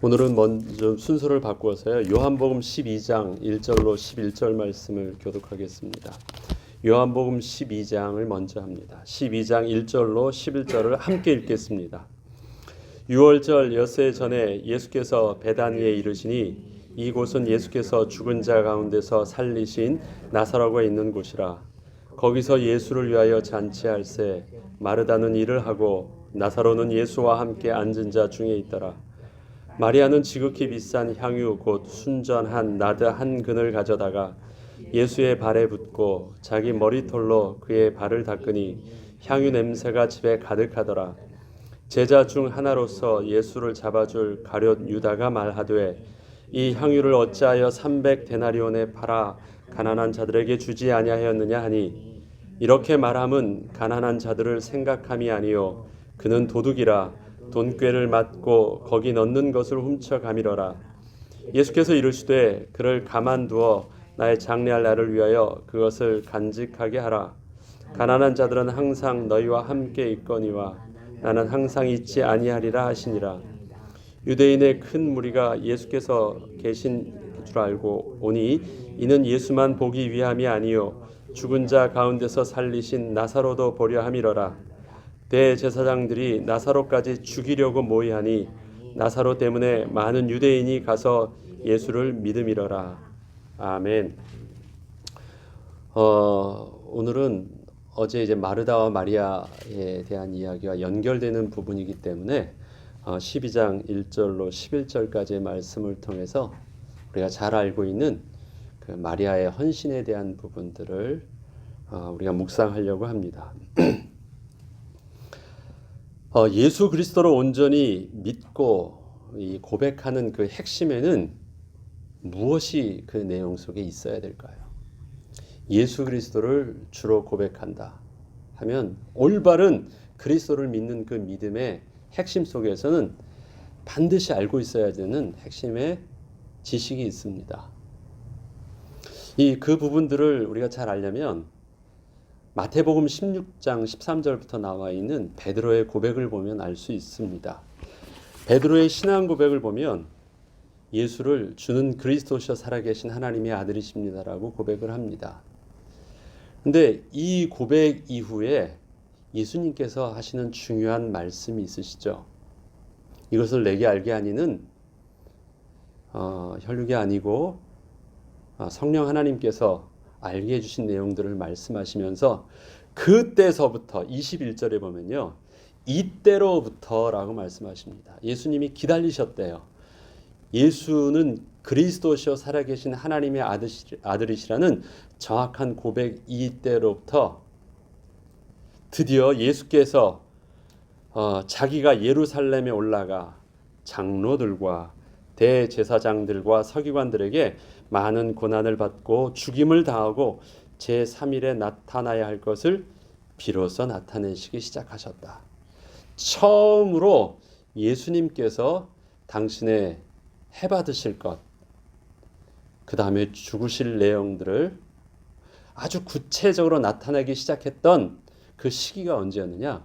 오늘은 먼저 순서를 바꾸어서요. 요한복음 12장 1절로 11절 말씀을 교독하겠습니다. 요한복음 12장을 먼저 합니다. 12장 1절로 11절을 함께 읽겠습니다. 6월절 엿새 전에 예수께서 베다니에 이르시니 이곳은 예수께서 죽은 자 가운데서 살리신 나사로가 있는 곳이라. 거기서 예수를 위하여 잔치할새 마르다는 일을 하고 나사로는 예수와 함께 앉은 자 중에 있더라. 마리아는 지극히 비싼 향유 곧 순전한 나드 한 근을 가져다가 예수의 발에 붓고 자기 머리털로 그의 발을 닦으니 향유 냄새가 집에 가득하더라. 제자 중 하나로서 예수를 잡아줄 가룟 유다가 말하되 이 향유를 어찌하여 300데나리온에 팔아 가난한 자들에게 주지 아니하였느냐 하니 이렇게 말함은 가난한 자들을 생각함이 아니요 그는 도둑이라 돈꾀를 맞고 거기 넣는 것을 훔쳐가미러라. 예수께서 이르시되 그를 가만두어 나의 장례할 날을 위하여 그것을 간직하게 하라. 가난한 자들은 항상 너희와 함께 있거니와 나는 항상 있지 아니하리라 하시니라. 유대인의 큰 무리가 예수께서 계신 줄 알고 오니 이는 예수만 보기 위함이 아니요 죽은 자 가운데서 살리신 나사로도 보려 함이러라. 대제사장들이 나사로까지 죽이려고 모의하니 나사로 때문에 많은 유대인이 가서 예수를 믿음이러라. 아멘. 오늘은 어제 이제 마르다와 마리아에 대한 이야기와 연결되는 부분이기 때문에 12장 1절로 11절까지의 말씀을 통해서 우리가 잘 알고 있는 그 마리아의 헌신에 대한 부분들을 우리가 묵상하려고 합니다. 예수 그리스도를 온전히 믿고 고백하는 그 핵심에는 무엇이 그 내용 속에 있어야 될까요? 예수 그리스도를 주로 고백한다 하면 올바른 그리스도를 믿는 그 믿음의 핵심 속에서는 반드시 알고 있어야 되는 핵심의 지식이 있습니다. 그 부분들을 우리가 잘 알려면 마태복음 16장 13절부터 나와 있는 베드로의 고백을 보면 알 수 있습니다. 베드로의 신앙 고백을 보면 예수를 주는 그리스도시여 살아계신 하나님의 아들이십니다라고 고백을 합니다. 근데 이 고백 이후에 예수님께서 하시는 중요한 말씀이 있으시죠. 이것을 내게 알게 하니는 혈육이 아니고 성령 하나님께서 알게 해주신 내용들을 말씀하시면서 그때서부터 21절에 보면요. 이때로부터 라고 말씀하십니다. 예수님이 기다리셨대요. 예수는 그리스도시여 살아계신 하나님의 아들이시라는 정확한 고백 이때로부터 드디어 예수께서 자기가 예루살렘에 올라가 장로들과 대제사장들과 서기관들에게 많은 고난을 받고 죽임을 당하고 제3일에 나타나야 할 것을 비로소 나타내시기 시작하셨다. 처음으로 예수님께서 당신의 해받으실 것, 그 다음에 죽으실 내용들을 아주 구체적으로 나타내기 시작했던 그 시기가 언제였느냐?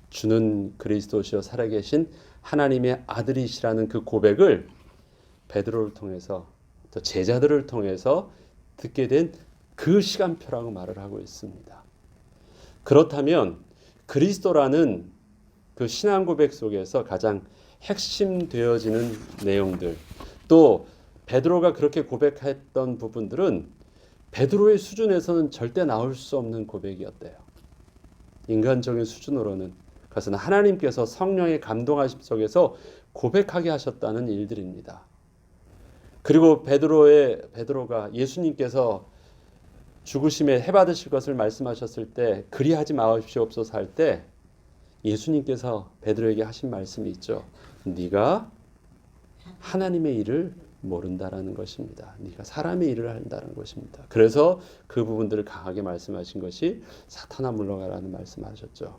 주는 그리스도시여 살아계신 하나님의 아들이시라는 그 고백을 베드로를 통해서 또 제자들을 통해서 듣게 된 그 시간표라고 말을 하고 있습니다. 그렇다면 그리스도라는 그 신앙 고백 속에서 가장 핵심되어지는 내용들, 또 베드로가 그렇게 고백했던 부분들은 베드로의 수준에서는 절대 나올 수 없는 고백이었대요. 인간적인 수준으로는. 그것은 하나님께서 성령의 감동하심 속에서 고백하게 하셨다는 일들입니다. 그리고 베드로가 예수님께서 죽으심에 해받으실 것을 말씀하셨을 때 그리하지 마옵시옵소서 할 때 예수님께서 베드로에게 하신 말씀이 있죠. 네가 하나님의 일을 모른다라는 것입니다. 네가 사람의 일을 한다는 것입니다. 그래서 그 부분들을 강하게 말씀하신 것이 사탄아 물러가라는 말씀하셨죠.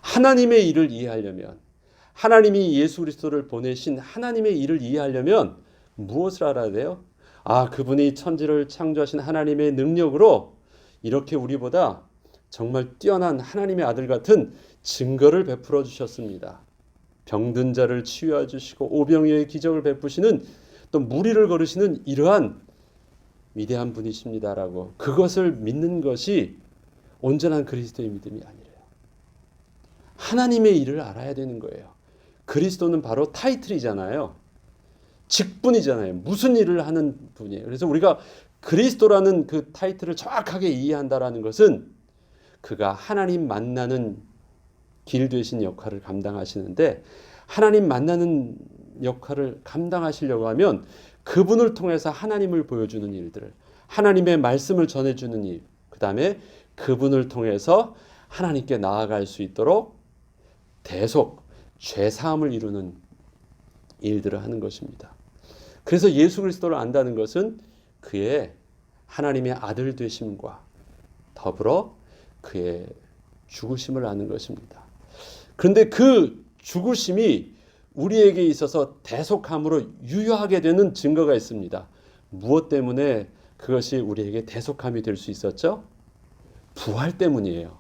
하나님의 일을 이해하려면 하나님이 예수 그리스도를 보내신 하나님의 일을 이해하려면 무엇을 알아야 돼요? 그분이 천지를 창조하신 하나님의 능력으로 이렇게 우리보다 정말 뛰어난 하나님의 아들 같은 증거를 베풀어 주셨습니다. 병든 자를 치유해 주시고 오병이어의 기적을 베푸시는 또 무리를 거르시는 이러한 위대한 분이십니다라고 그것을 믿는 것이 온전한 그리스도의 믿음이 아니래요. 하나님의 일을 알아야 되는 거예요. 그리스도는 바로 타이틀이잖아요. 직분이잖아요. 무슨 일을 하는 분이에요. 그래서 우리가 그리스도라는 그 타이틀을 정확하게 이해한다라는 것은 그가 하나님 만나는 길 되신 역할을 감당하시는데 하나님 만나는 역할을 감당하시려고 하면 그분을 통해서 하나님을 보여주는 일들, 하나님의 말씀을 전해주는 일, 그 다음에 그분을 통해서 하나님께 나아갈 수 있도록 대속 죄사함을 이루는 일들을 하는 것입니다. 그래서 예수 그리스도를 안다는 것은 그의 하나님의 아들 되심과 더불어 그의 죽으심을 아는 것입니다. 그런데 그 죽으심이 우리에게 있어서 대속함으로 유효하게 되는 증거가 있습니다. 무엇 때문에 그것이 우리에게 대속함이 될 수 있었죠? 부활 때문이에요.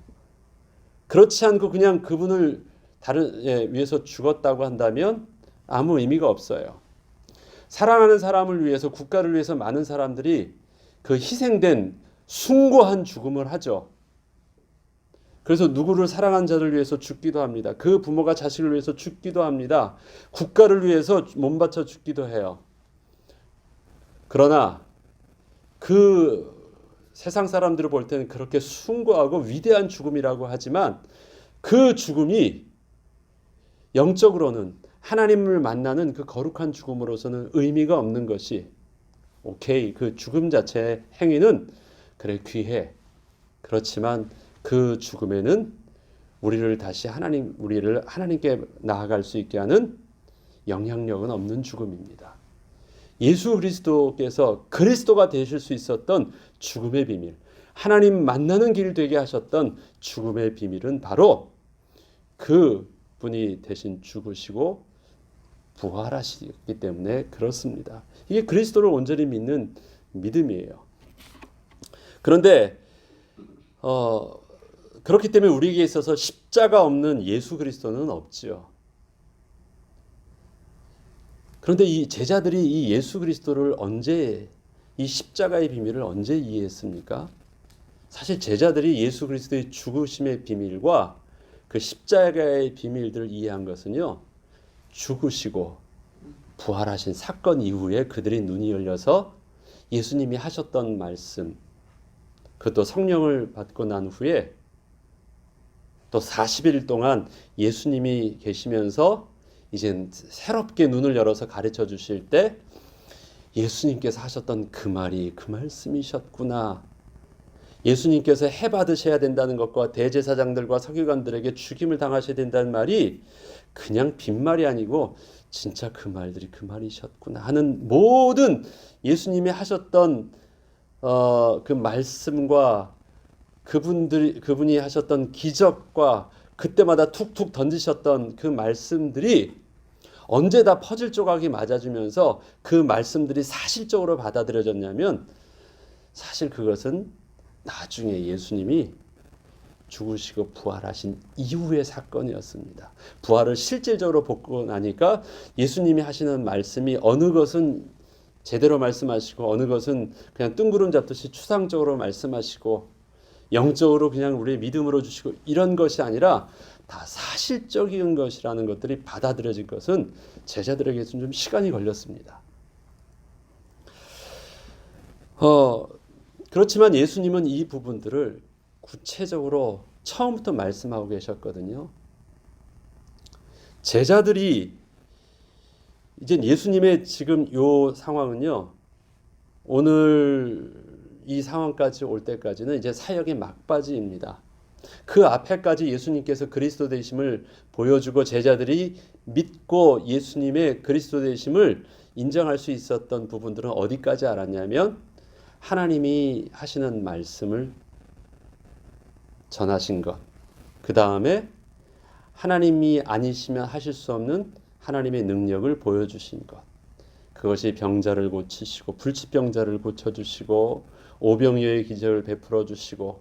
그렇지 않고 그냥 그분을 다른 위해서 죽었다고 한다면 아무 의미가 없어요. 사랑하는 사람을 위해서 국가를 위해서 많은 사람들이 그 희생된 숭고한 죽음을 하죠. 그래서 누구를 사랑한 자를 위해서 죽기도 합니다. 그 부모가 자식을 위해서 죽기도 합니다. 국가를 위해서 몸바쳐 죽기도 해요. 그러나 그 세상 사람들을 볼 때는 그렇게 숭고하고 위대한 죽음이라고 하지만 그 죽음이 영적으로는 하나님을 만나는 그 거룩한 죽음으로서는 의미가 없는 것이 오케이. 그 죽음 자체의 행위는 그래 귀해. 그렇지만 그 죽음에는 우리를 하나님께 나아갈 수 있게 하는 영향력은 없는 죽음입니다. 예수 그리스도께서 그리스도가 되실 수 있었던 죽음의 비밀, 하나님 만나는 길 되게 하셨던 죽음의 비밀은 바로 그 분이 대신 죽으시고 부활하시기 때문에 그렇습니다. 이게 그리스도를 온전히 믿는 믿음이에요. 그런데 그렇기 때문에 우리에게 있어서 십자가 없는 예수 그리스도는 없지요. 그런데 이 제자들이 이 예수 그리스도를 이 십자가의 비밀을 언제 이해했습니까? 사실 제자들이 예수 그리스도의 죽으심의 비밀과 그 십자가의 비밀들을 이해한 것은요, 죽으시고 부활하신 사건 이후에 그들의 눈이 열려서 예수님이 하셨던 말씀, 그것도 성령을 받고 난 후에 또 40일 동안 예수님이 계시면서 이제 새롭게 눈을 열어서 가르쳐 주실 때 예수님께서 하셨던 그 말이 그 말씀이셨구나. 예수님께서 해받으셔야 된다는 것과 대제사장들과 서기관들에게 죽임을 당하셔야 된다는 말이 그냥 빈말이 아니고 진짜 그 말들이 그 말이셨구나 하는 모든 예수님이 하셨던 그 말씀과 그분이 하셨던 기적과 그때마다 툭툭 던지셨던 그 말씀들이 언제 다 퍼즐 조각이 맞아주면서 그 말씀들이 사실적으로 받아들여졌냐면 사실 그것은 나중에 예수님이 죽으시고 부활하신 이후의 사건이었습니다. 부활을 실질적으로 보고 나니까 예수님이 하시는 말씀이 어느 것은 제대로 말씀하시고 어느 것은 그냥 뜬구름 잡듯이 추상적으로 말씀하시고 영적으로 그냥 우리의 믿음으로 주시고 이런 것이 아니라 다 사실적인 것이라는 것들이 받아들여진 것은 제자들에게는 좀 시간이 걸렸습니다. 그렇지만 예수님은 이 부분들을 구체적으로 처음부터 말씀하고 계셨거든요. 제자들이 이제 예수님의 지금 이 상황은요, 오늘 이 상황까지 올 때까지는 이제 사역의 막바지입니다. 그 앞에까지 예수님께서 그리스도 되심을 보여주고 제자들이 믿고 예수님의 그리스도 되심을 인정할 수 있었던 부분들은 어디까지 알았냐면 하나님이 하시는 말씀을 전하신 것, 그 다음에 하나님이 아니시면 하실 수 없는 하나님의 능력을 보여주신 것, 그것이 병자를 고치시고 불치병자를 고쳐주시고 오병이어의 기적을 베풀어 주시고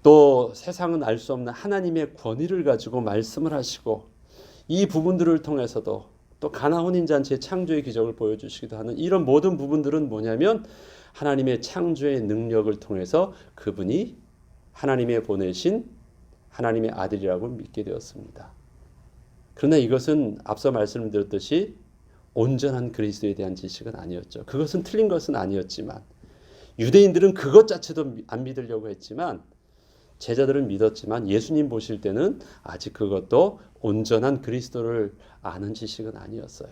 또 세상은 알 수 없는 하나님의 권위를 가지고 말씀을 하시고 이 부분들을 통해서도 또 가나 혼인잔치의 창조의 기적을 보여주시기도 하는 이런 모든 부분들은 뭐냐면 하나님의 창조의 능력을 통해서 그분이 하나님의 보내신 하나님의 아들이라고 믿게 되었습니다. 그러나 이것은 앞서 말씀드렸듯이 온전한 그리스도에 대한 지식은 아니었죠. 그것은 틀린 것은 아니었지만 유대인들은 그것 자체도 안 믿으려고 했지만 제자들은 믿었지만 예수님 보실 때는 아직 그것도 온전한 그리스도를 아는 지식은 아니었어요.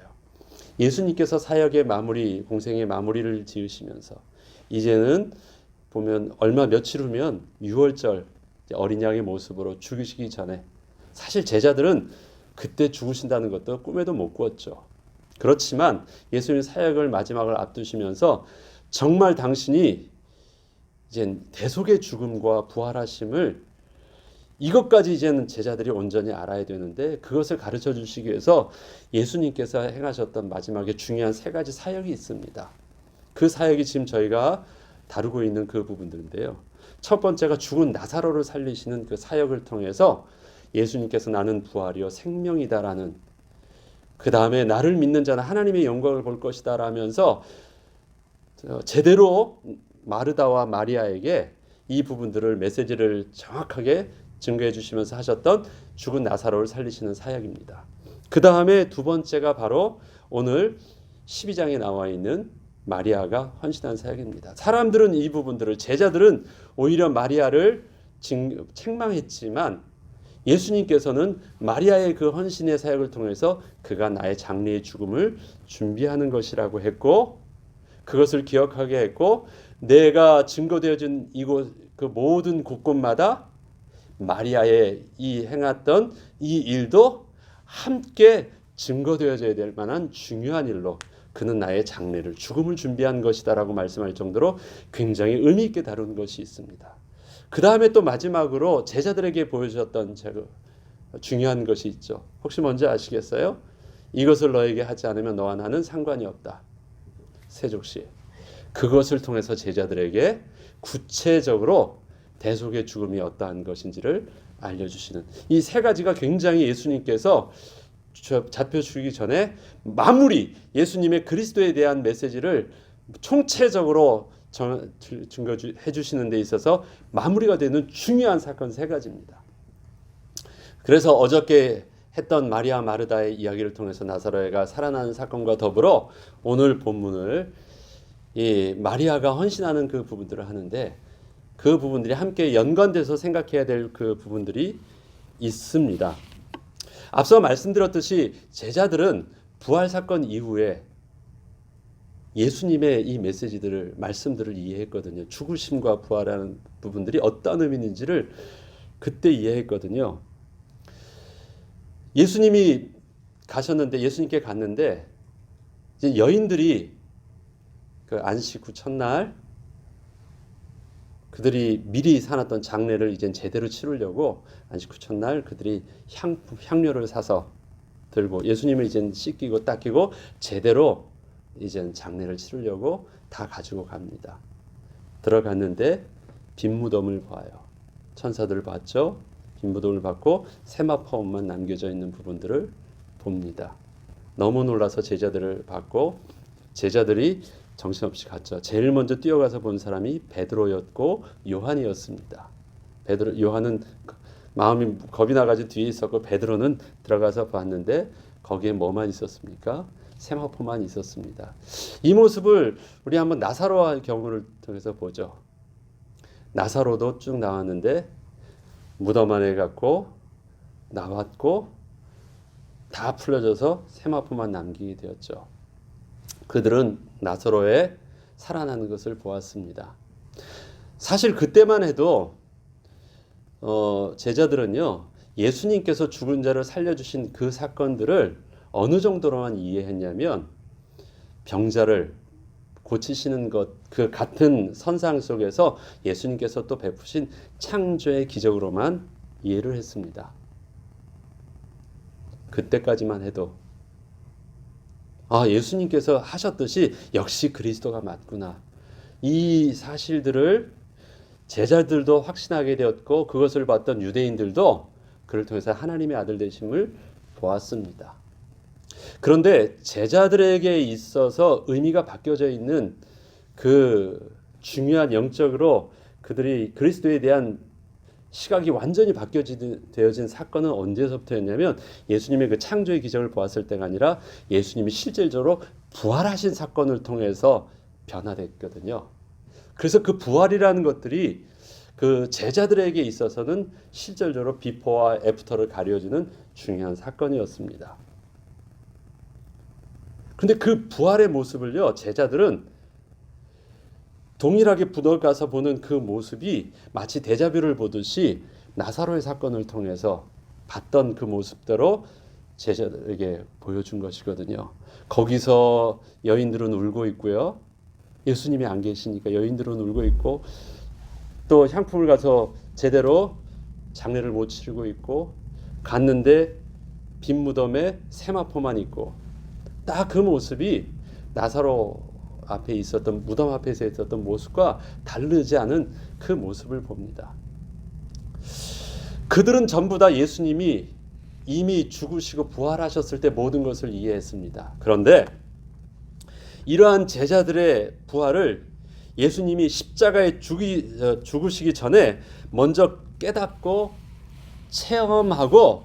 예수님께서 사역의 마무리, 공생의 마무리를 지으시면서 이제는 보면 얼마 며칠 후면 유월절 어린 양의 모습으로 죽으시기 전에 사실 제자들은 그때 죽으신다는 것도 꿈에도 못 꾸었죠. 그렇지만 예수님 사역을 마지막을 앞두시면서 정말 당신이 이제 대속의 죽음과 부활하심을 이것까지 이제는 제자들이 온전히 알아야 되는데 그것을 가르쳐 주시기 위해서 예수님께서 행하셨던 마지막에 중요한 세 가지 사역이 있습니다. 그 사역이 지금 저희가 다루고 있는 그 부분들인데요. 첫 번째가 죽은 나사로를 살리시는 그 사역을 통해서 예수님께서 나는 부활이요 생명이다라는, 그 다음에 나를 믿는 자는 하나님의 영광을 볼 것이다 라면서 제대로 마르다와 마리아에게 이 부분들을 메시지를 정확하게 증거해 주시면서 하셨던 죽은 나사로를 살리시는 사역입니다. 그 다음에 두 번째가 바로 오늘 12장에 나와 있는 마리아가 헌신한 사역입니다. 사람들은 이 부분들을, 제자들은 오히려 마리아를 책망했지만 예수님께서는 마리아의 그 헌신의 사역을 통해서 그가 나의 장래의 죽음을 준비하는 것이라고 했고, 그것을 기억하게 했고, 내가 증거되어진 이곳 그 모든 곳곳마다 마리아의 이 행했던 이 일도 함께 증거되어져야 될 만한 중요한 일로 그는 나의 장래를, 죽음을 준비한 것이다라고 말씀할 정도로 굉장히 의미 있게 다룬 것이 있습니다. 그 다음에 또 마지막으로 제자들에게 보여주셨던 중요한 것이 있죠. 혹시 뭔지 아시겠어요? 이것을 너에게 하지 않으면 너와 나는 상관이 없다. 세족시. 그것을 통해서 제자들에게 구체적으로 대속의 죽음이 어떠한 것인지를 알려주시는 이 세 가지가 굉장히 예수님께서 잡혀 죽기 전에 마무리, 예수님의 그리스도에 대한 메시지를 총체적으로 증거해 주시는 데 있어서 마무리가 되는 중요한 사건 세 가지입니다. 그래서 어저께 했던 마리아 마르다의 이야기를 통해서 나사로가 살아나는 사건과 더불어 오늘 본문을 이 마리아가 헌신하는 그 부분들을 하는데, 그 부분들이 함께 연관돼서 생각해야 될 그 부분들이 있습니다. 앞서 말씀드렸듯이 제자들은 부활 사건 이후에 예수님의 이 메시지들을, 말씀들을 이해했거든요. 죽으심과 부활하는 부분들이 어떤 의미인지를 그때 이해했거든요. 예수님이 가셨는데, 예수님께 갔는데 이제 여인들이 그 안식 후 첫날 그들이 미리 사놨던 장례를 이제 제대로 치르려고 안식 후 첫날 그들이 향료를 사서 들고 예수님을 이제 씻기고 닦이고 제대로 이제 장례를 치르려고 다 가지고 갑니다. 들어갔는데 빈 무덤을 봐요. 천사들을 봤죠. 빈 무덤을 봤고 세마포만 남겨져 있는 부분들을 봅니다. 너무 놀라서 제자들을 봤고 제자들이 정신없이 갔죠. 제일 먼저 뛰어가서 본 사람이 베드로였고 요한이었습니다. 요한은 마음이 겁이 나가지고 뒤에 있었고 베드로는 들어가서 봤는데 거기에 뭐만 있었습니까? 세마포만 있었습니다. 이 모습을 우리 한번 나사로의 경우를 통해서 보죠. 나사로도 쭉 나왔는데 무덤 안에 갔고 나왔고 다 풀려져서 세마포만 남기게 되었죠. 그들은 나사로의 살아나는 것을 보았습니다. 사실 그때만 해도 제자들은요, 예수님께서 죽은 자를 살려주신 그 사건들을 어느 정도로만 이해했냐면 병자를 고치시는 것, 그 같은 선상 속에서 예수님께서 또 베푸신 창조의 기적으로만 이해를 했습니다. 그때까지만 해도 예수님께서 하셨듯이 역시 그리스도가 맞구나. 이 사실들을 제자들도 확신하게 되었고 그것을 봤던 유대인들도 그를 통해서 하나님의 아들 되심을 보았습니다. 그런데 제자들에게 있어서 의미가 바뀌어져 있는 그 중요한 영적으로 그들이 그리스도에 대한 시각이 완전히 바뀌어진 사건은 언제서부터였냐면 예수님의 그 창조의 기적을 보았을 때가 아니라 예수님이 실질적으로 부활하신 사건을 통해서 변화됐거든요. 그래서 그 부활이라는 것들이 그 제자들에게 있어서는 실질적으로 비포와 애프터를 가려주는 중요한 사건이었습니다. 그런데 그 부활의 모습을요, 제자들은 동일하게 부덕가서 보는 그 모습이 마치 데자뷰를 보듯이 나사로의 사건을 통해서 봤던 그 모습대로 제자들에게 보여준 것이거든요. 거기서 여인들은 울고 있고요. 예수님이 안 계시니까 여인들은 울고 있고, 또 향품을 가서 제대로 장례를 못 치르고 있고, 갔는데 빈 무덤에 세마포만 있고, 딱 그 모습이 나사로 앞에 있었던, 무덤 앞에서 있었던 모습과 다르지 않은 그 모습을 봅니다. 그들은 전부 다 예수님이 이미 죽으시고 부활하셨을 때 모든 것을 이해했습니다. 그런데 이러한 제자들의 부활을 예수님이 십자가에 죽으시기 전에 먼저 깨닫고 체험하고,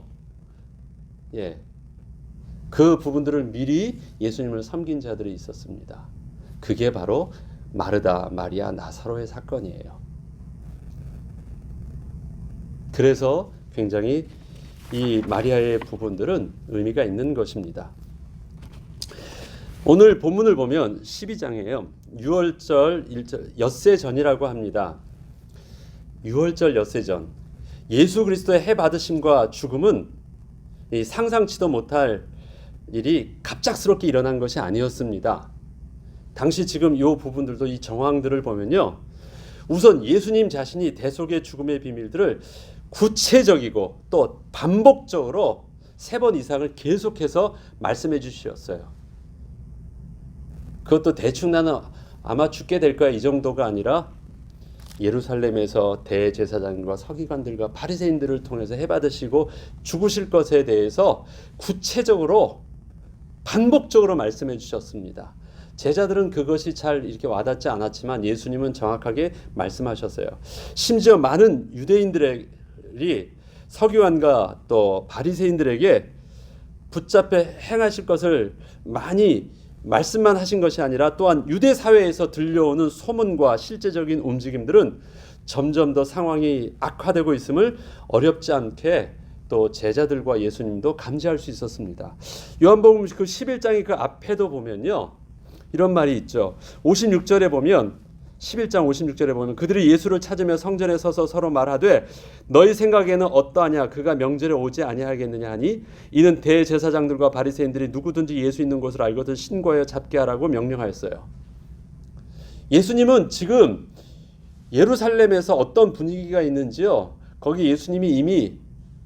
그 부분들을 미리 예수님을 섬긴 자들이 있었습니다. 그게 바로 마르다, 마리아, 나사로의 사건이에요. 그래서 굉장히 이 마리아의 부분들은 의미가 있는 것입니다. 오늘 본문을 보면 12장이에요. 유월절 엿새 전이라고 합니다. 유월절 엿새 전. 예수 그리스도의 해 받으심과 죽음은 상상치도 못할 일이 갑작스럽게 일어난 것이 아니었습니다. 당시 지금 이 부분들도, 이 정황들을 보면요, 우선 예수님 자신이 대속의 죽음의 비밀들을 구체적이고 또 반복적으로 3번 이상을 계속해서 말씀해 주셨어요. 그것도 대충 나는 아마 죽게 될 거야 이 정도가 아니라 예루살렘에서 대제사장과 서기관들과 바리새인들을 통해서 해받으시고 죽으실 것에 대해서 구체적으로 반복적으로 말씀해 주셨습니다. 제자들은 그것이 잘 이렇게 와닿지 않았지만 예수님은 정확하게 말씀하셨어요. 심지어 많은 유대인들이 서기관과 또 바리새인들에게 붙잡혀 행하실 것을 많이 말씀만 하신 것이 아니라 또한 유대 사회에서 들려오는 소문과 실제적인 움직임들은 점점 더 상황이 악화되고 있음을 어렵지 않게 또 제자들과 예수님도 감지할 수 있었습니다. 요한복음 그 11장의 그 앞에도 보면요, 이런 말이 있죠. 56절에 보면, 11장 56절에 보면 그들이 예수를 찾으며 성전에 서서 서로 말하되 너희 생각에는 어떠하냐, 그가 명절에 오지 아니하겠느냐 하니 이는 대제사장들과 바리새인들이 누구든지 예수 있는 곳을 알거든 신고하여 잡게 하라고 명령하였어요. 예수님은 지금 예루살렘에서 어떤 분위기가 있는지요, 거기 예수님이 이미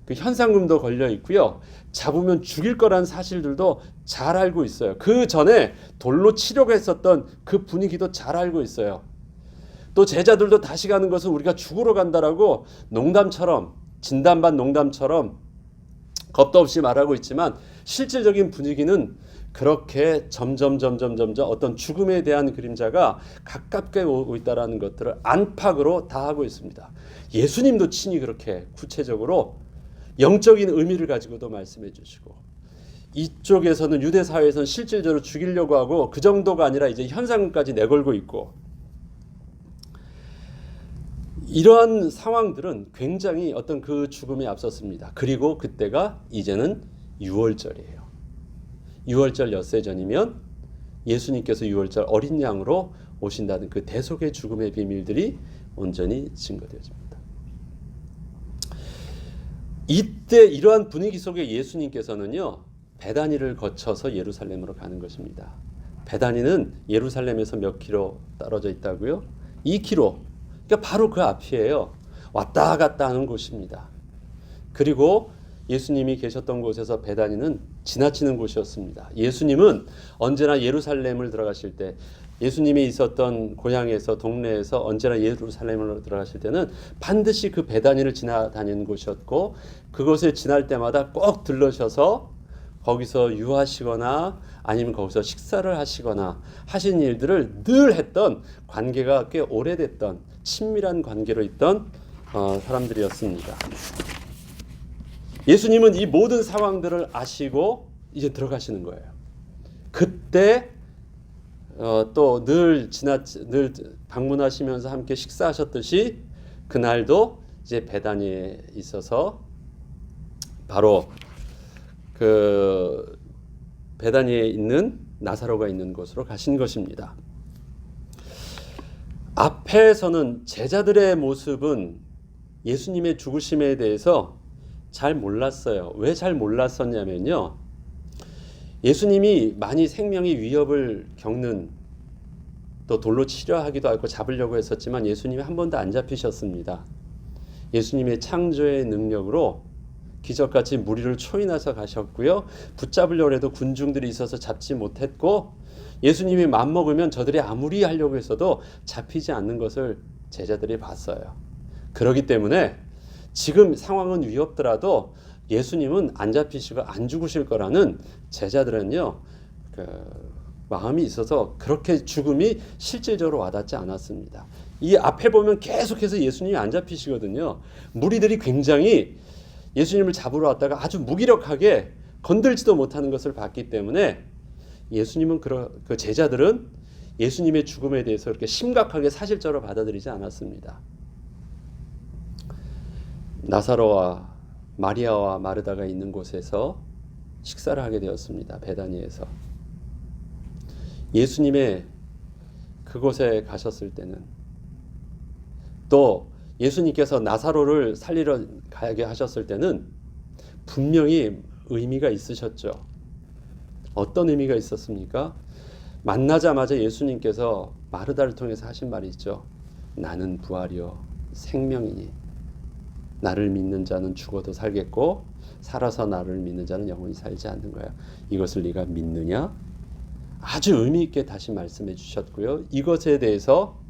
그 현상금도 걸려 있고요, 잡으면 죽일 거라는 사실들도 잘 알고 있어요. 그 전에 돌로 치려고 했었던 그 분위기도 잘 알고 있어요. 또 제자들도 다시 가는 것은 우리가 죽으러 간다라고 농담처럼, 진담 반 농담처럼 겁도 없이 말하고 있지만 실질적인 분위기는 그렇게 점점 어떤 죽음에 대한 그림자가 가깝게 오고 있다는 것들을 안팎으로 다 하고 있습니다. 예수님도 친히 그렇게 구체적으로 영적인 의미를 가지고도 말씀해 주시고, 이쪽에서는 유대 사회에서는 실질적으로 죽이려고 하고 그 정도가 아니라 이제 현상까지 내걸고 있고, 이러한 상황들은 굉장히 어떤 그 죽음에 앞섰습니다. 그리고 그때가 이제는 유월절이에요. 유월절 엿새 전이면 예수님께서 유월절 어린 양으로 오신다는 그 대속의 죽음의 비밀들이 온전히 증거되어집니다. 이때 이러한 분위기 속에 예수님께서는요, 베다니를 거쳐서 예루살렘으로 가는 것입니다. 베다니는 예루살렘에서 몇 킬로 떨어져 있다고요? 2킬로. 그러니까 바로 그 앞이에요. 왔다 갔다 하는 곳입니다. 그리고 예수님이 계셨던 곳에서 베다니는 지나치는 곳이었습니다. 예수님은 언제나 예루살렘을 들어가실 때, 예수님이 있었던 고향에서, 동네에서 언제나 예루살렘으로 들어가실 때는 반드시 그 베다니를 지나다니는 곳이었고, 그곳을 지날 때마다 꼭 들러셔서 거기서 유하시거나 아니면 거기서 식사를 하시거나 하신 일들을 늘 했던 관계가 꽤 오래됐던 친밀한 관계로 있던 사람들이었습니다. 예수님은 이 모든 상황들을 아시고 이제 들어가시는 거예요. 그때 또 늘 방문하시면서 함께 식사하셨듯이 그날도 이제 베다니에 있어서 바로 그 베다니에 있는 나사로가 있는 곳으로 가신 것입니다. 앞에서는 제자들의 모습은 예수님의 죽으심에 대해서 잘 몰랐어요. 왜 잘 몰랐었냐면요. 예수님이 많이 생명의 위협을 겪는, 또 돌로 치려하기도 하고 잡으려고 했었지만 예수님이 한 번도 안 잡히셨습니다. 예수님의 창조의 능력으로 기적같이 무리를 초인해서 가셨고요. 붙잡으려고 해도 군중들이 있어서 잡지 못했고, 예수님이 맘먹으면 저들이 아무리 하려고 했어도 잡히지 않는 것을 제자들이 봤어요. 그렇기 때문에 지금 상황은 위협더라도 예수님은 안 잡히시고 안 죽으실 거라는 제자들은요, 마음이 있어서 그렇게 죽음이 실질적으로 와닿지 않았습니다. 이 앞에 보면 계속해서 예수님이 안 잡히시거든요. 무리들이 굉장히 예수님을 잡으러 왔다가 아주 무기력하게 건들지도 못하는 것을 봤기 때문에 예수님은 그 제자들은 예수님의 죽음에 대해서 그렇게 심각하게 사실적으로 받아들이지 않았습니다. 나사로와 마리아와 마르다가 있는 곳에서 식사를 하게 되었습니다. 베다니에서. 예수님의 그곳에 가셨을 때는, 또 예수님께서 나사로를 살리러 가게 하셨을 때는 분명히 의미가 있으셨죠. 어떤 의미가 있었습니까? 만나자마자 예수님께서 마르다를 통해서 하신 말이 있죠. 나는 부활이요 생명이니 나를 믿는 자는 죽어도 살겠고 살아서 나를 믿는 자는 영원히 살지 않는 거야. 이것을 네가 믿느냐? 아주 의미 있게 다시 말씀해 주셨고요. 이것에 대해서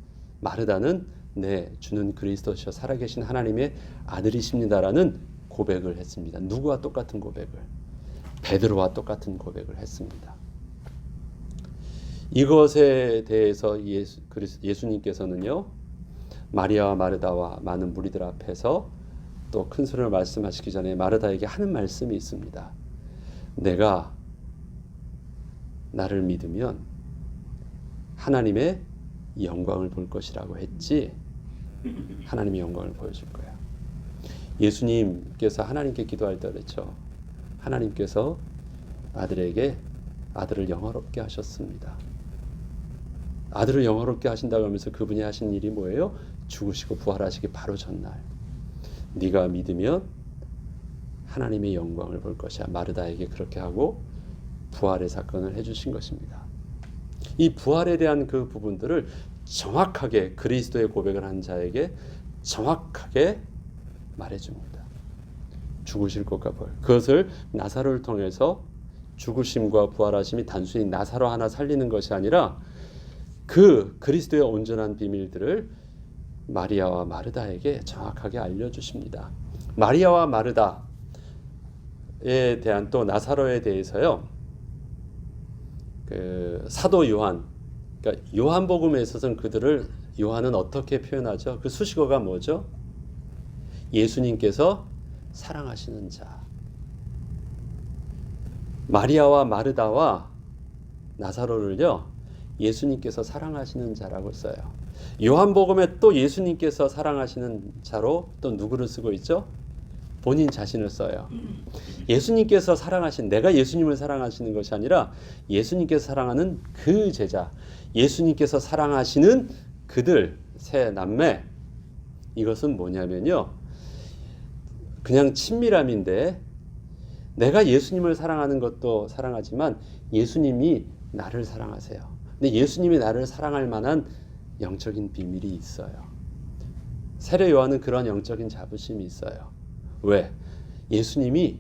마르다는 네, 주는 그리스도시여 살아계신 하나님의 아들이십니다라는 고백을 했습니다. 누구와 똑같은 고백을? 베드로와 똑같은 고백을 했습니다. 이것에 대해서 예수님께서는요, 마리아와 마르다와 많은 무리들 앞에서 또 큰 소리로 말씀하시기 전에 마르다에게 하는 말씀이 있습니다. 내가 나를 믿으면 하나님의 영광을 볼 것이라고 했지, 하나님의 영광을 보여줄 거야. 예수님께서 하나님께 기도할 때 그랬죠. 하나님께서 아들에게 아들을 영화롭게 하셨습니다. 아들을 영화롭게 하신다고 하면서 그분이 하신 일이 뭐예요? 죽으시고 부활하시기 바로 전날 네가 믿으면 하나님의 영광을 볼 것이야. 마르다에게 그렇게 하고 부활의 사건을 해주신 것입니다. 이 부활에 대한 그 부분들을 정확하게 그리스도의 고백을 한 자에게 정확하게 말해줍니다. 죽으실 것과 부활. 그것을 나사로를 통해서 죽으심과 부활하심이 단순히 나사로 하나 살리는 것이 아니라 그 그리스도의 온전한 비밀들을 마리아와 마르다에게 정확하게 알려주십니다. 마리아와 마르다에 대한 또 나사로에 대해서요, 그 사도 요한, 그러니까 요한복음에 있어서는 그들을 요한은 어떻게 표현하죠? 그 수식어가 뭐죠? 예수님께서 사랑하시는 자. 마리아와 마르다와 나사로를요, 예수님께서 사랑하시는 자라고 써요. 요한복음에 또 예수님께서 사랑하시는 자로 또 누구를 쓰고 있죠? 본인 자신을 써요. 예수님께서 사랑하신, 내가 예수님을 사랑하시는 것이 아니라 예수님께서 사랑하는 그 제자, 예수님께서 사랑하시는 그들 세 남매. 이것은 뭐냐면요, 그냥 친밀함인데 내가 예수님을 사랑하는 것도 사랑하지만 예수님이 나를 사랑하세요. 근데 예수님이 나를 사랑할 만한 영적인 비밀이 있어요. 세례 요한은 그런 영적인 자부심이 있어요. 왜? 예수님이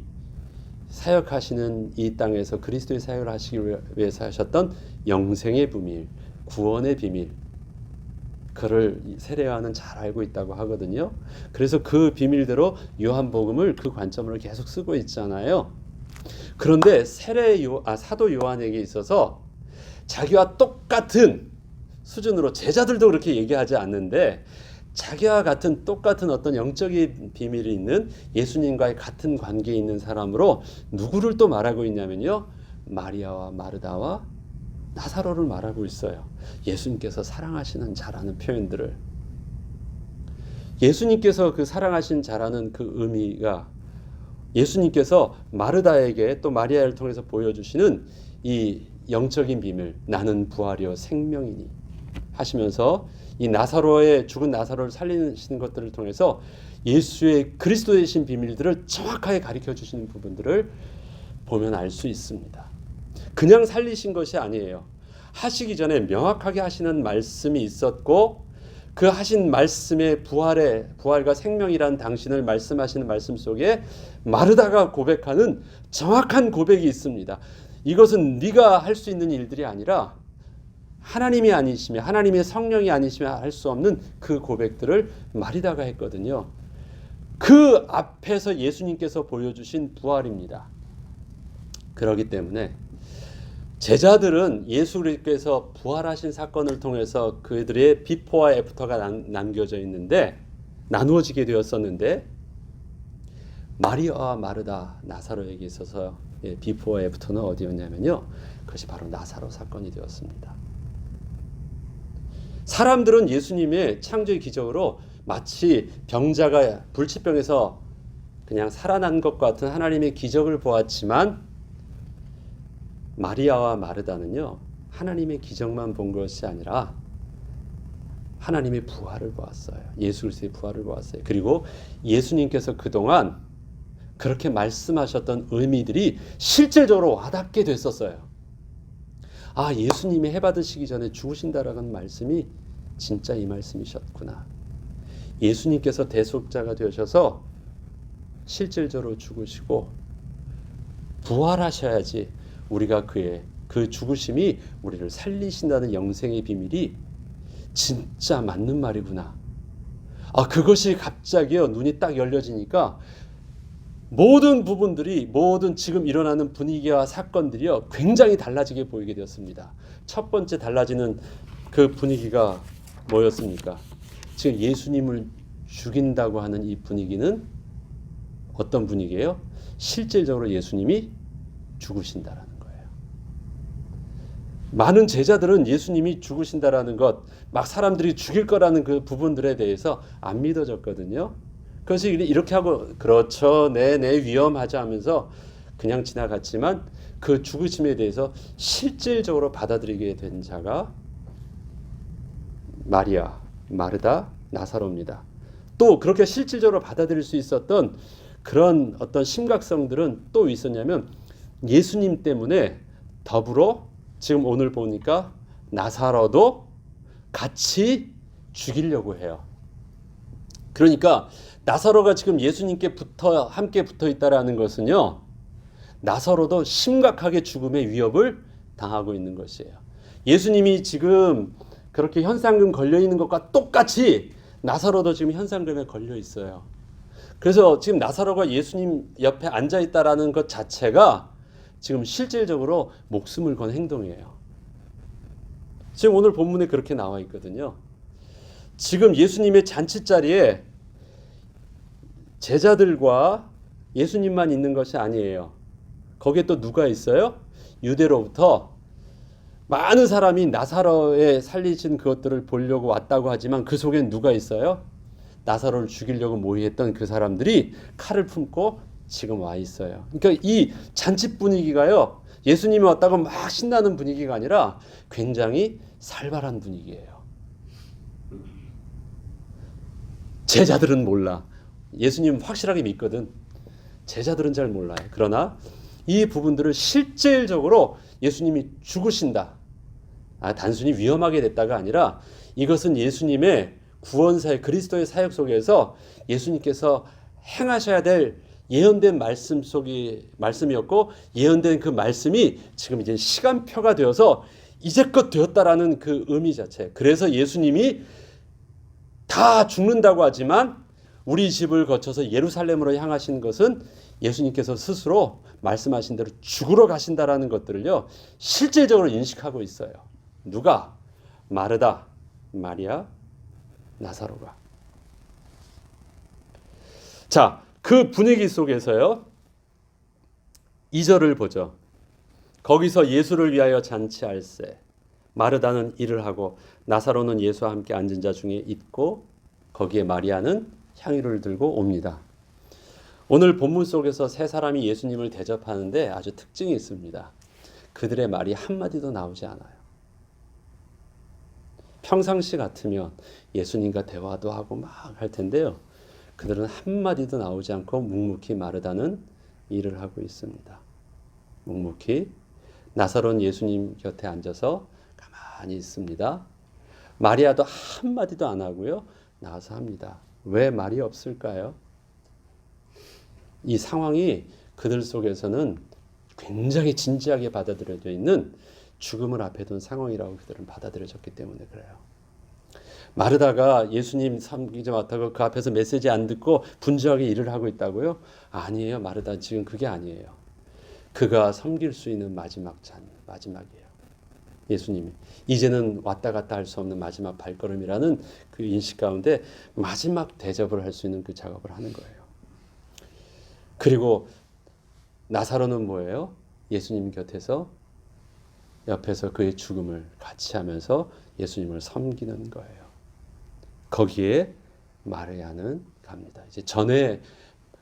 사역하시는 이 땅에서 그리스도의 사역을 하시기 위해서 하셨던 영생의 비밀, 구원의 비밀, 그를 세례 요한은 잘 알고 있다고 하거든요. 그래서 그 비밀대로 요한복음을 그 관점으로 계속 쓰고 있잖아요. 그런데 사도 요한에게 있어서 자기와 똑같은 수준으로, 제자들도 그렇게 얘기하지 않는데 자기와 같은 똑같은 어떤 영적인 비밀이 있는 예수님과의 같은 관계에 있는 사람으로 누구를 또 말하고 있냐면요, 마리아와 마르다와 나사로를 말하고 있어요. 예수님께서 사랑하시는 자라는 표현들을, 예수님께서 그 사랑하신 자라는 그 의미가 예수님께서 마르다에게 또 마리아를 통해서 보여주시는 이 영적인 비밀, 나는 부활이요 생명이니 하시면서 이 죽은 나사로를 살리시는 것들을 통해서 예수의 그리스도 되신 비밀들을 정확하게 가르쳐 주시는 부분들을 보면 알 수 있습니다. 그냥 살리신 것이 아니에요. 하시기 전에 명확하게 하시는 말씀이 있었고, 그 하신 말씀의 부활과 생명이란 당신을 말씀하시는 말씀 속에 마르다가 고백하는 정확한 고백이 있습니다. 이것은 네가 할 수 있는 일들이 아니라 하나님이 아니시며 하나님의 성령이 아니시며 할 수 없는 그 고백들을 마리다가 했거든요. 그 앞에서 예수님께서 보여주신 부활입니다. 그렇기 때문에 제자들은 예수님께서 부활하신 사건을 통해서 그들의 비포와 애프터가 남겨져 있는데, 나누어지게 되었었는데, 마리아와 마르다, 나사로에게 있어서 비포와 애프터는 어디였냐면요, 그것이 바로 나사로 사건이 되었습니다. 사람들은 예수님의 창조의 기적으로 마치 병자가 불치병에서 그냥 살아난 것 같은 하나님의 기적을 보았지만, 마리아와 마르다는요, 하나님의 기적만 본 것이 아니라 하나님의 부활을 보았어요. 예수 그리스도의 부활을 보았어요. 그리고 예수님께서 그동안 그렇게 말씀하셨던 의미들이 실질적으로 와닿게 됐었어요. 아, 예수님이 해받으시기 전에 죽으신다라는 말씀이 진짜 이 말씀이셨구나. 예수님께서 대속자가 되셔서 실질적으로 죽으시고 부활하셔야지 우리가 그 죽으심이 우리를 살리신다는 영생의 비밀이 진짜 맞는 말이구나. 아, 그것이 갑자기요, 눈이 딱 열려지니까 모든 부분들이, 모든 지금 일어나는 분위기와 사건들이요, 굉장히 달라지게 보이게 되었습니다. 첫 번째 달라지는 그 분위기가 뭐였습니까? 지금 예수님을 죽인다고 하는 이 분위기는 어떤 분위기예요? 실질적으로 예수님이 죽으신다라는 거예요. 많은 제자들은 예수님이 죽으신다라는 것, 막 사람들이 죽일 거라는 그 부분들에 대해서 안 믿어졌거든요. 그래서 이렇게 하고, 그렇죠, 네 위험하지 하면서 그냥 지나갔지만, 그 죽으심에 대해서 실질적으로 받아들이게 된 자가 마리아, 마르다, 나사로입니다. 또 그렇게 실질적으로 받아들일 수 있었던 그런 어떤 심각성들은 또 있었냐면, 예수님 때문에 더불어 지금 오늘 보니까 나사로도 같이 죽이려고 해요. 그러니까 나사로가 지금 예수님께 함께 붙어 있다라는 것은요, 나사로도 심각하게 죽음의 위협을 당하고 있는 것이에요. 예수님이 지금 그렇게 현상금 걸려 있는 것과 똑같이 나사로도 지금 현상금에 걸려 있어요. 그래서 지금 나사로가 예수님 옆에 앉아 있다라는 것 자체가 지금 실질적으로 목숨을 건 행동이에요. 지금 오늘 본문에 그렇게 나와 있거든요. 지금 예수님의 잔치자리에 제자들과 예수님만 있는 것이 아니에요. 거기에 또 누가 있어요? 유대로부터 많은 사람이 나사로의 살리신 그것들을 보려고 왔다고 하지만 그 속엔 누가 있어요? 나사로를 죽이려고 모의했던 그 사람들이 칼을 품고 지금 와 있어요. 그러니까 이 잔치 분위기가요, 예수님이 왔다고 막 신나는 분위기가 아니라 굉장히 살벌한 분위기예요. 제자들은 몰라. 예수님 확실하게 믿거든. 제자들은 잘 몰라요. 그러나 이 부분들을 실질적으로 예수님이 죽으신다, 단순히 위험하게 됐다가 아니라 이것은 예수님의 구원사의 그리스도의 사역 속에서 예수님께서 행하셔야 될 예언된 말씀이었고, 예언된 그 말씀이 지금 이제 시간표가 되어서 이제껏 되었다라는 그 의미 자체. 그래서 예수님이 다 죽는다고 하지만 우리 집을 거쳐서 예루살렘으로 향하신 것은 예수님께서 스스로 말씀하신 대로 죽으러 가신다라는 것들을요, 실질적으로 인식하고 있어요. 누가? 마르다, 마리아, 나사로가. 자, 그 분위기 속에서요, 2절을 보죠. 거기서 예수를 위하여 잔치할세. 마르다는 일을 하고 나사로는 예수와 함께 앉은 자 중에 있고 거기에 마리아는 향유를 들고 옵니다. 오늘 본문 속에서 세 사람이 예수님을 대접하는데 아주 특징이 있습니다. 그들의 말이 한마디도 나오지 않아요. 평상시 같으면 예수님과 대화도 하고 막 할 텐데요. 그들은 한마디도 나오지 않고 묵묵히 마르다는 일을 하고 있습니다. 묵묵히. 나사로는 예수님 곁에 앉아서 가만히 있습니다. 마리아도 한마디도 안 하고요. 나와서 합니다. 왜 말이 없을까요? 이 상황이 그들 속에서는 굉장히 진지하게 받아들여져 있는 죽음을 앞에 둔 상황이라고 그들은 받아들여졌기 때문에 그래요. 마르다가 예수님 섬기지 못하고 그 앞에서 메시지 안 듣고 분주하게 일을 하고 있다고요? 아니에요. 마르다 지금 그게 아니에요. 그가 섬길 수 있는 마지막이에요. 예수님이 이제는 왔다 갔다 할 수 없는 마지막 발걸음이라는 그 인식 가운데 마지막 대접을 할 수 있는 그 작업을 하는 거예요. 그리고 나사로는 뭐예요? 예수님 곁에서 옆에서 그의 죽음을 같이 하면서 예수님을 섬기는 거예요. 거기에 마리아는 갑니다. 이제 전에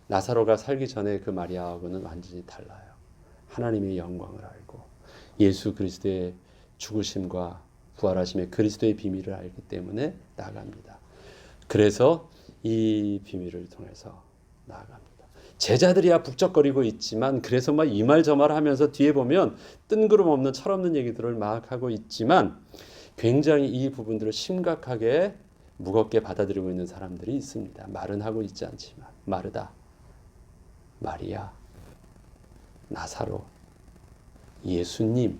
나사로가 살기 전에 그 마리아하고는 완전히 달라요. 하나님의 영광을 알고 예수 그리스도의 죽으심과 부활하심의 그리스도의 비밀을 알기 때문에 나아갑니다. 그래서 이 비밀을 통해서 나아갑니다. 제자들이야 북적거리고 있지만 그래서 막 이 말 저 말 하면서 뒤에 보면 뜬구름 없는 철없는 얘기들을 막 하고 있지만 굉장히 이 부분들을 심각하게 무겁게 받아들이고 있는 사람들이 있습니다. 말은 하고 있지 않지만 마르다, 마리아, 나사로, 예수님,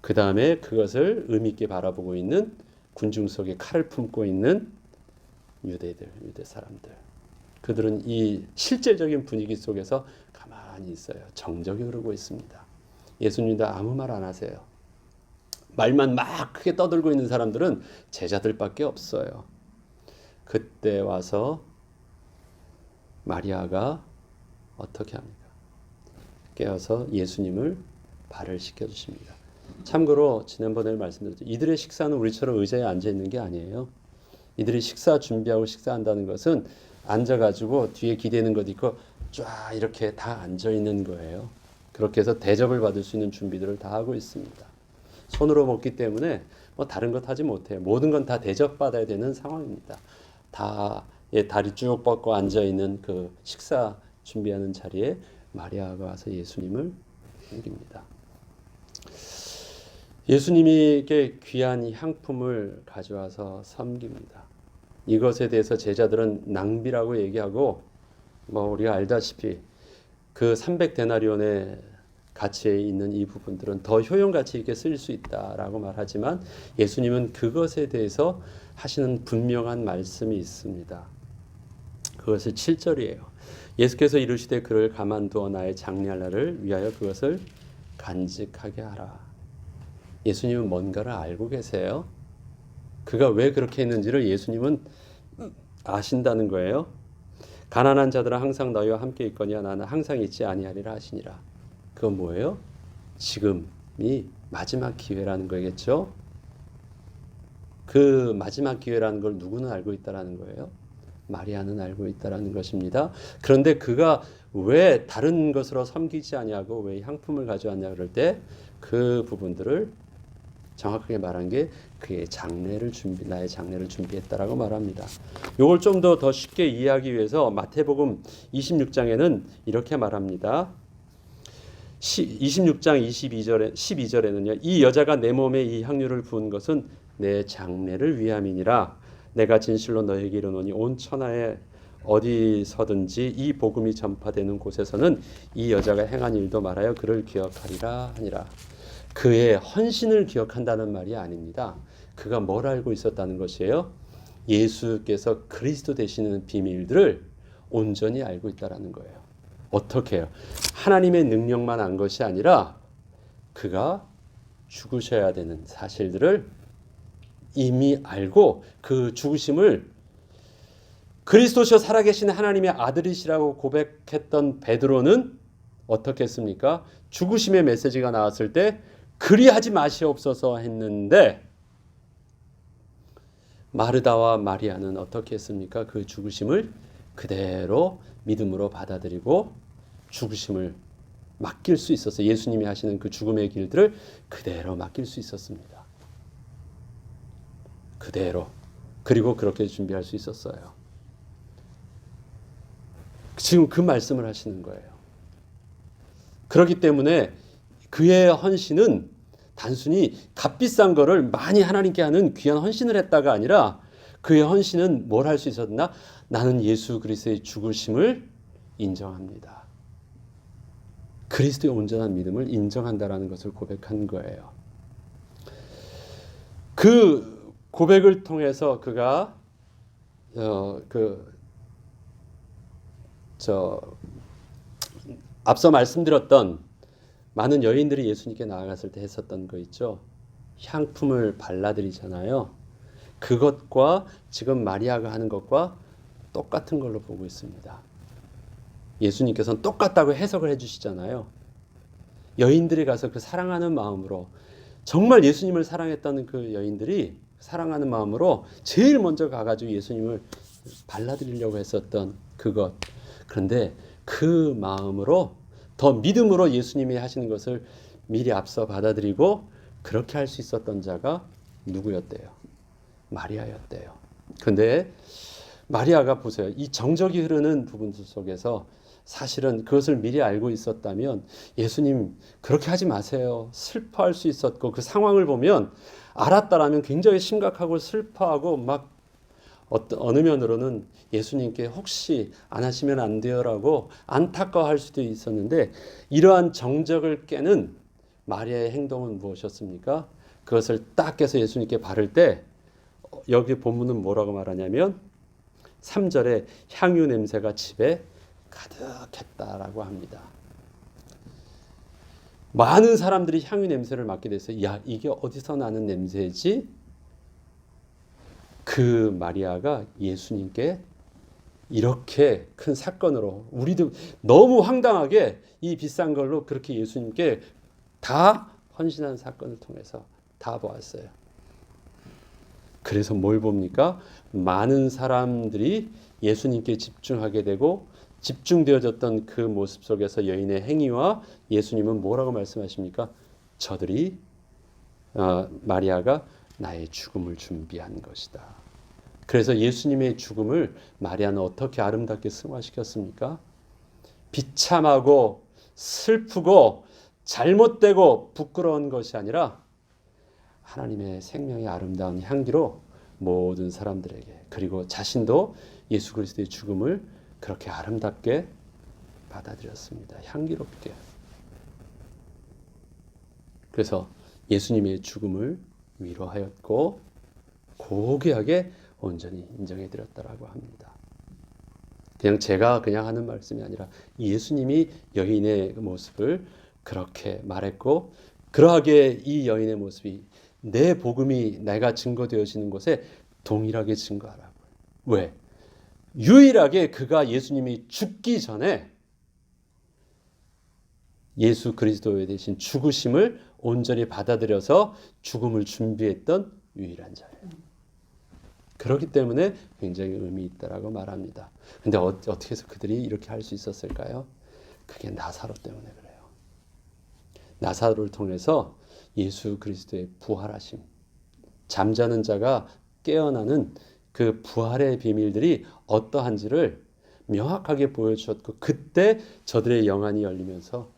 그 다음에 그것을 의미 있게 바라보고 있는 군중 속에 칼을 품고 있는 유대 사람들. 그들은 이 실제적인 분위기 속에서 가만히 있어요. 정적이 흐르고 있습니다. 예수님도 아무 말 안 하세요. 말만 막 크게 떠들고 있는 사람들은 제자들밖에 없어요. 그때 와서 마리아가 어떻게 합니까? 깨어서 예수님을 발을 씻겨주십니다. 참고로 지난번에 말씀드렸죠. 이들의 식사는 우리처럼 의자에 앉아 있는 게 아니에요. 이들이 식사 준비하고 식사한다는 것은 앉아가지고 뒤에 기대는 것 있고 쫙 이렇게 다 앉아 있는 거예요. 그렇게 해서 대접을 받을 수 있는 준비들을 다 하고 있습니다. 손으로 먹기 때문에 뭐 다른 것 하지 못해요. 모든 건 다 대접받아야 되는 상황입니다. 다 다리 쭉 뻗고 앉아 있는 그 식사 준비하는 자리에 마리아가 와서 예수님을 섬깁니다. 예수님에게 귀한 향품을 가져와서 섬깁니다. 이것에 대해서 제자들은 낭비라고 얘기하고 뭐 우리가 알다시피 그 300데나리온의 가치에 있는 이 부분들은 더 효용가치 있게 쓰일 수 있다라고 말하지만 예수님은 그것에 대해서 하시는 분명한 말씀이 있습니다. 그것을 7절이에요. 예수께서 이르시되 그를 가만두어 나의 장래할 날을 위하여 그것을 간직하게 하라. 예수님은 뭔가를 알고 계세요. 그가 왜 그렇게 했는지를 예수님은 아신다는 거예요. 가난한 자들은 항상 너희와 함께 있거니와 나는 항상 있지 아니하리라 하시니라. 그건 뭐예요? 지금이 마지막 기회라는 거겠죠. 그 마지막 기회라는 걸 누구는 알고 있다라는 거예요? 마리아는 알고 있다라는 것입니다. 그런데 그가 왜 다른 것으로 섬기지 아니하고 왜 향품을 가져왔냐 그럴 때 그 부분들을 정확하게 말한 게 그의 나의 장례를 준비했다라고 말합니다. 이걸 좀 더 쉽게 이해하기 위해서 마태복음 26장에는 이렇게 말합니다. 26장 12절에는요. 이 여자가 내 몸에 이 향유를 부은 것은 내 장례를 위함이니라. 내가 진실로 너희에게 이르노니 온 천하에 어디서든지 이 복음이 전파되는 곳에서는 이 여자가 행한 일도 말하여 그를 기억하리라 하니라. 그의 헌신을 기억한다는 말이 아닙니다. 그가 뭘 알고 있었다는 것이에요? 예수께서 그리스도 되시는 비밀들을 온전히 알고 있다라는 거예요. 어떻게 해요? 하나님의 능력만 안 것이 아니라 그가 죽으셔야 되는 사실들을 이미 알고 그 죽으심을 그리스도시여 살아계신 하나님의 아들이시라고 고백했던 베드로는 어떻게 했습니까? 죽으심의 메시지가 나왔을 때 그리하지 마시옵소서 했는데 마르다와 마리아는 어떻게 했습니까? 그 죽으심을 그대로 믿음으로 받아들이고 죽으심을 맡길 수 있었어요. 예수님이 하시는 그 죽음의 길들을 그대로 맡길 수 있었습니다. 그대로. 그리고 그렇게 준비할 수 있었어요. 지금 그 말씀을 하시는 거예요. 그렇기 때문에 그의 헌신은 단순히 값비싼 거를 많이 하나님께 하는 귀한 헌신을 했다가 아니라 그의 헌신은 뭘 할 수 있었나? 나는 예수 그리스도의 죽으심을 인정합니다. 그리스도의 온전한 믿음을 인정한다라는 것을 고백한 거예요. 그 고백을 통해서 그가 앞서 말씀드렸던 많은 여인들이 예수님께 나아갔을 때 했었던 거 있죠. 향품을 발라드리잖아요. 그것과 지금 마리아가 하는 것과 똑같은 걸로 보고 있습니다. 예수님께서는 똑같다고 해석을 해주시잖아요. 여인들이 가서 그 사랑하는 마음으로 정말 예수님을 사랑했던 그 여인들이 사랑하는 마음으로 제일 먼저 가가지고 예수님을 발라드리려고 했었던 그것. 그런데 그 마음으로 더 믿음으로 예수님이 하시는 것을 미리 앞서 받아들이고 그렇게 할 수 있었던 자가 누구였대요? 마리아였대요. 근데 마리아가 보세요. 이 정적이 흐르는 부분들 속에서 사실은 그것을 미리 알고 있었다면 예수님 그렇게 하지 마세요. 슬퍼할 수 있었고 그 상황을 보면 알았다라면 굉장히 심각하고 슬퍼하고 막 어느 면으로는 예수님께 혹시 안 하시면 안 돼요라고 안타까워할 수도 있었는데 이러한 정적을 깨는 마리아의 행동은 무엇이었습니까? 그것을 딱 깨서 예수님께 바를 때 여기 본문은 뭐라고 말하냐면 3절에 향유 냄새가 집에 가득했다라고 합니다. 많은 사람들이 향유 냄새를 맡게 됐어요. 야, 이게 어디서 나는 냄새지? 그 마리아가 예수님께 이렇게 큰 사건으로 우리도 너무 황당하게 이 비싼 걸로 그렇게 예수님께 다 헌신한 사건을 통해서 다 보았어요. 그래서 뭘 봅니까? 많은 사람들이 예수님께 집중하게 되고 집중되어졌던 그 모습 속에서 여인의 행위와 예수님은 뭐라고 말씀하십니까? 저들이 마리아가 나의 죽음을 준비한 것이다. 그래서 예수님의 죽음을 마리아는 어떻게 아름답게 승화시켰습니까? 비참하고 슬프고 잘못되고 부끄러운 것이 아니라 하나님의 생명의 아름다운 향기로 모든 사람들에게 그리고 자신도 예수 그리스도의 죽음을 그렇게 아름답게 받아들였습니다. 향기롭게. 그래서 예수님의 죽음을 위로하였고 고귀하게 온전히 인정해드렸다라고 합니다. 제가 하는 말씀이 아니라 예수님이 여인의 모습을 그렇게 말했고 그러하게 이 여인의 모습이 내 복음이 내가 증거되어지는 곳에 동일하게 증거하라고요. 왜? 유일하게 그가 예수님이 죽기 전에 예수 그리스도에 대신 죽으심을 온전히 받아들여서 죽음을 준비했던 유일한 자예요. 그렇기 때문에 굉장히 의미 있다라고 말합니다. 근데 어떻게 해서 그들이 이렇게 할 수 있었을까요? 그게 나사로 때문에 그래요. 나사로를 통해서 예수 그리스도의 부활하심, 잠자는 자가 깨어나는 그 부활의 비밀들이 어떠한지를 명확하게 보여주셨고 그때 저들의 영안이 열리면서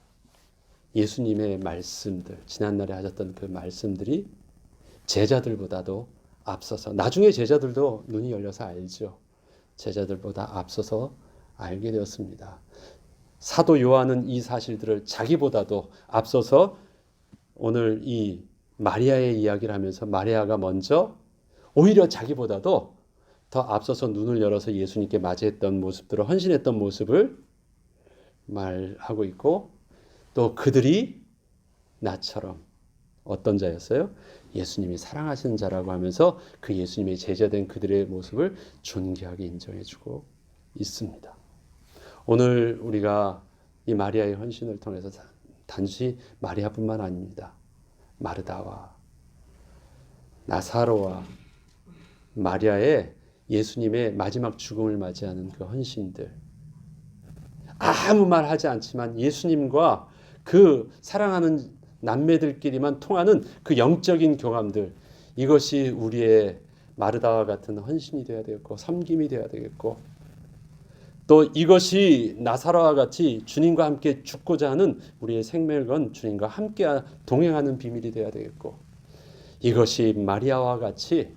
예수님의 말씀들, 지난날에 하셨던 그 말씀들이 제자들보다도 앞서서 나중에 제자들도 눈이 열려서 알죠. 제자들보다 앞서서 알게 되었습니다. 사도 요한은 이 사실들을 자기보다도 앞서서 오늘 이 마리아의 이야기를 하면서 마리아가 먼저 오히려 자기보다도 더 앞서서 눈을 열어서 예수님께 맞이했던 모습들을 헌신했던 모습을 말하고 있고 또 그들이 나처럼 어떤 자였어요? 예수님이 사랑하시는 자라고 하면서 그 예수님의 제자된 그들의 모습을 존귀하게 인정해주고 있습니다. 오늘 우리가 이 마리아의 헌신을 통해서 단지 마리아뿐만 아닙니다. 마르다와 나사로와 마리아의 예수님의 마지막 죽음을 맞이하는 그 헌신들, 아무 말 하지 않지만 예수님과 그 사랑하는 남매들끼리만 통하는 그 영적인 교감들, 이것이 우리의 마르다와 같은 헌신이 되어야 되겠고 섬김이 되어야 되겠고, 또 이것이 나사로와 같이 주님과 함께 죽고자 하는 우리의 생명을 건 주님과 함께 동행하는 비밀이 되어야 되겠고, 이것이 마리아와 같이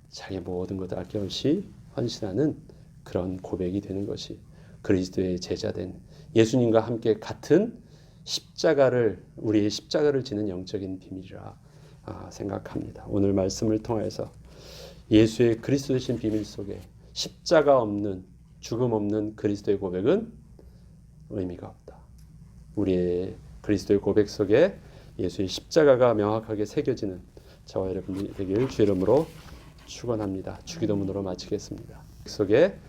자기 모든 것을 아낌없이 헌신하는 그런 고백이 되는 것이 그리스도의 제자된 예수님과 함께 같은 십자가를, 우리의 십자가를 지는 영적인 비밀이라 생각합니다. 오늘 말씀을 통해서 예수의 그리스도 되신 비밀 속에 십자가 없는, 죽음 없는 그리스도의 고백은 의미가 없다. 우리의 그리스도의 고백 속에 예수의 십자가가 명확하게 새겨지는 저와 여러분이 되길 주 이름으로 축원합니다. 주기도문으로 마치겠습니다. 속에